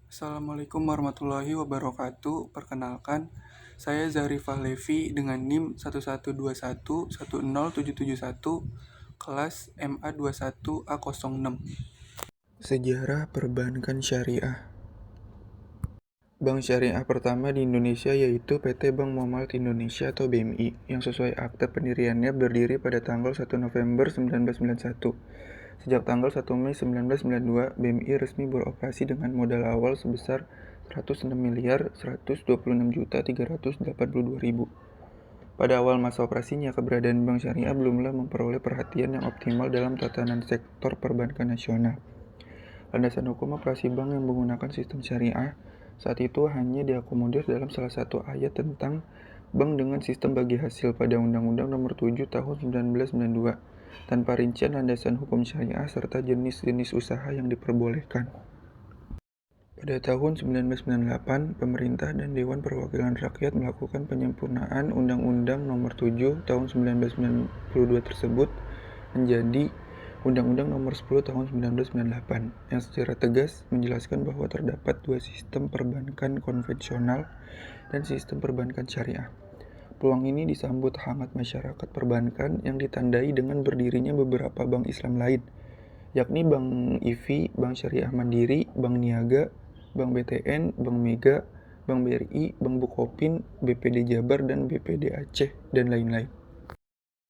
Assalamualaikum warahmatullahi wabarakatuh. Perkenalkan, saya Zarifah Levi dengan NIM 1121107771 kelas MA21A06. Sejarah Perbankan Syariah. Bank syariah pertama di Indonesia yaitu PT Bank Muamalat Indonesia atau BMI yang sesuai akta pendiriannya berdiri pada tanggal 1 November 1991. Sejak tanggal 1 Mei 1992, BMI resmi beroperasi dengan modal awal sebesar 106.126.382.000. Pada awal masa operasinya, keberadaan bank syariah belumlah memperoleh perhatian yang optimal dalam tatanan sektor perbankan nasional. Landasan hukum operasi bank yang menggunakan sistem syariah saat itu hanya diakomodir dalam salah satu ayat tentang bank dengan sistem bagi hasil pada Undang-Undang Nomor 7 Tahun 1992, tanpa rincian landasan hukum syariah serta jenis-jenis usaha yang diperbolehkan. Pada tahun 1998, pemerintah dan Dewan Perwakilan Rakyat melakukan penyempurnaan Undang-Undang Nomor 7 Tahun 1992 tersebut menjadi Undang-Undang Nomor 10 Tahun 1998 yang secara tegas menjelaskan bahwa terdapat dua sistem perbankan konvensional dan sistem perbankan syariah. Peluang ini disambut hangat masyarakat perbankan yang ditandai dengan berdirinya beberapa bank Islam lain, yakni Bank IFI, Bank Syariah Mandiri, Bank Niaga, Bank BTN, Bank Mega, Bank BRI, Bank Bukopin, BPD Jabar, dan BPD Aceh, dan lain-lain.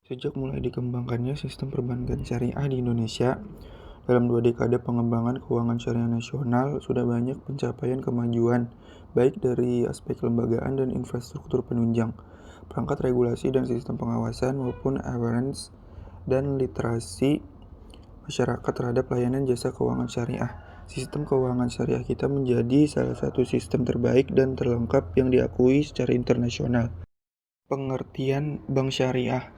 Sejak mulai dikembangkannya sistem perbankan syariah di Indonesia, dalam 2 dekade pengembangan keuangan syariah nasional, sudah banyak pencapaian kemajuan, baik dari aspek kelembagaan dan infrastruktur penunjang, perangkat regulasi dan sistem pengawasan, maupun awareness dan literasi masyarakat terhadap layanan jasa keuangan syariah. Sistem keuangan syariah kita menjadi salah satu sistem terbaik dan terlengkap yang diakui secara internasional. Pengertian bank syariah.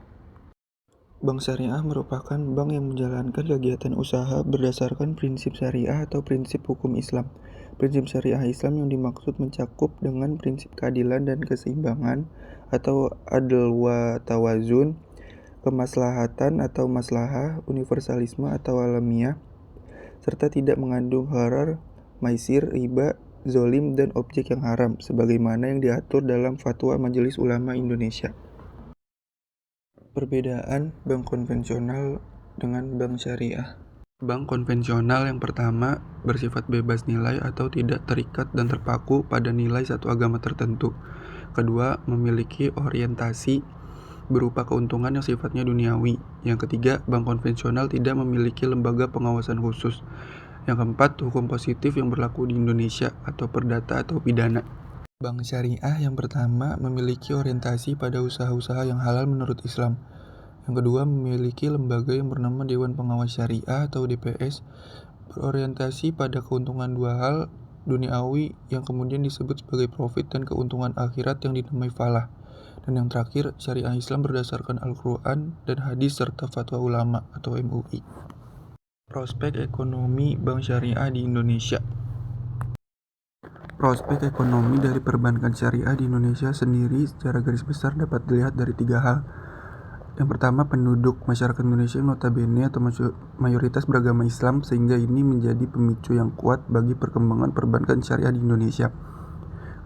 Bank syariah merupakan bank yang menjalankan kegiatan usaha berdasarkan prinsip syariah atau prinsip hukum Islam. Prinsip syariah Islam yang dimaksud mencakup dengan prinsip keadilan dan keseimbangan atau adl wa tawazun, kemaslahatan atau maslahah, universalisme atau alamiah, serta tidak mengandung gharar, maisir, riba, zolim, dan objek yang haram, sebagaimana yang diatur dalam Fatwa Majelis Ulama Indonesia. Perbedaan bank konvensional dengan bank syariah. Bank konvensional yang pertama bersifat bebas nilai atau tidak terikat dan terpaku pada nilai satu agama tertentu. Kedua, memiliki orientasi berupa keuntungan yang sifatnya duniawi. Yang ketiga, bank konvensional tidak memiliki lembaga pengawasan khusus. Yang keempat, hukum positif yang berlaku di Indonesia atau perdata atau pidana. Bank syariah yang pertama memiliki orientasi pada usaha-usaha yang halal menurut Islam. Yang kedua, memiliki lembaga yang bernama Dewan Pengawas Syariah atau DPS, berorientasi pada keuntungan dua hal, duniawi yang kemudian disebut sebagai profit dan keuntungan akhirat yang dinamai falah. Dan yang terakhir, syariah Islam berdasarkan Al-Quran dan hadis serta fatwa ulama atau MUI. Prospek ekonomi bank syariah di Indonesia. Prospek ekonomi dari perbankan syariah di Indonesia sendiri secara garis besar dapat dilihat dari 3 hal. Yang pertama, penduduk masyarakat Indonesia yang notabene atau mayoritas beragama Islam, sehingga ini menjadi pemicu yang kuat bagi perkembangan perbankan syariah di Indonesia.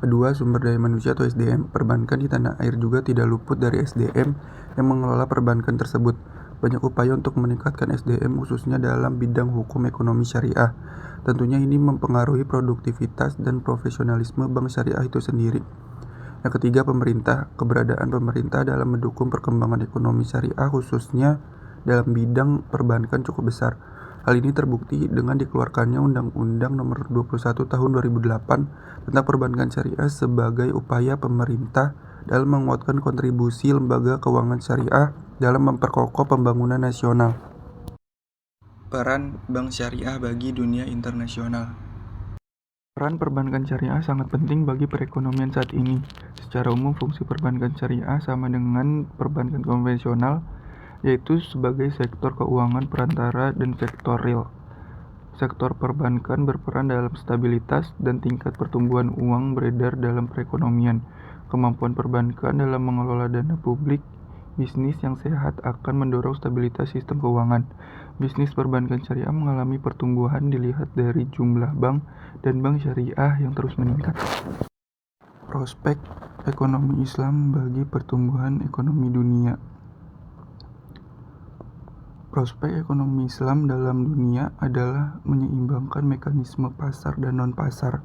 Kedua, sumber daya manusia atau SDM. Perbankan di tanah air juga tidak luput dari SDM yang mengelola perbankan tersebut. Banyak upaya untuk meningkatkan SDM khususnya dalam bidang hukum ekonomi syariah. Tentunya ini mempengaruhi produktivitas dan profesionalisme bank syariah itu sendiri. Yang ketiga, pemerintah. Keberadaan pemerintah dalam mendukung perkembangan ekonomi syariah khususnya dalam bidang perbankan cukup besar. Hal ini terbukti dengan dikeluarkannya Undang-Undang Nomor 21 Tahun 2008 tentang perbankan syariah sebagai upaya pemerintah dalam menguatkan kontribusi lembaga keuangan syariah dalam memperkokoh pembangunan nasional. Peran bank syariah bagi dunia internasional. Peran perbankan syariah sangat penting bagi perekonomian saat ini. Secara umum, fungsi perbankan syariah sama dengan perbankan konvensional, yaitu sebagai sektor keuangan perantara dan sektor real. Sektor perbankan berperan dalam stabilitas dan tingkat pertumbuhan uang beredar dalam perekonomian. Kemampuan perbankan dalam mengelola dana publik Bisnis yang sehat akan mendorong stabilitas sistem keuangan. Bisnis perbankan syariah mengalami pertumbuhan dilihat dari jumlah bank dan bank syariah yang terus meningkat. Prospek ekonomi Islam bagi pertumbuhan ekonomi dunia. Prospek ekonomi Islam dalam dunia adalah menyeimbangkan mekanisme pasar dan non-pasar.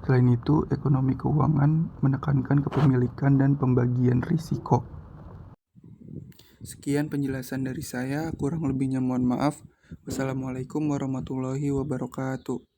Selain itu, ekonomi keuangan menekankan kepemilikan dan pembagian risiko. Sekian penjelasan dari saya, kurang lebihnya mohon maaf. Wassalamualaikum warahmatullahi wabarakatuh.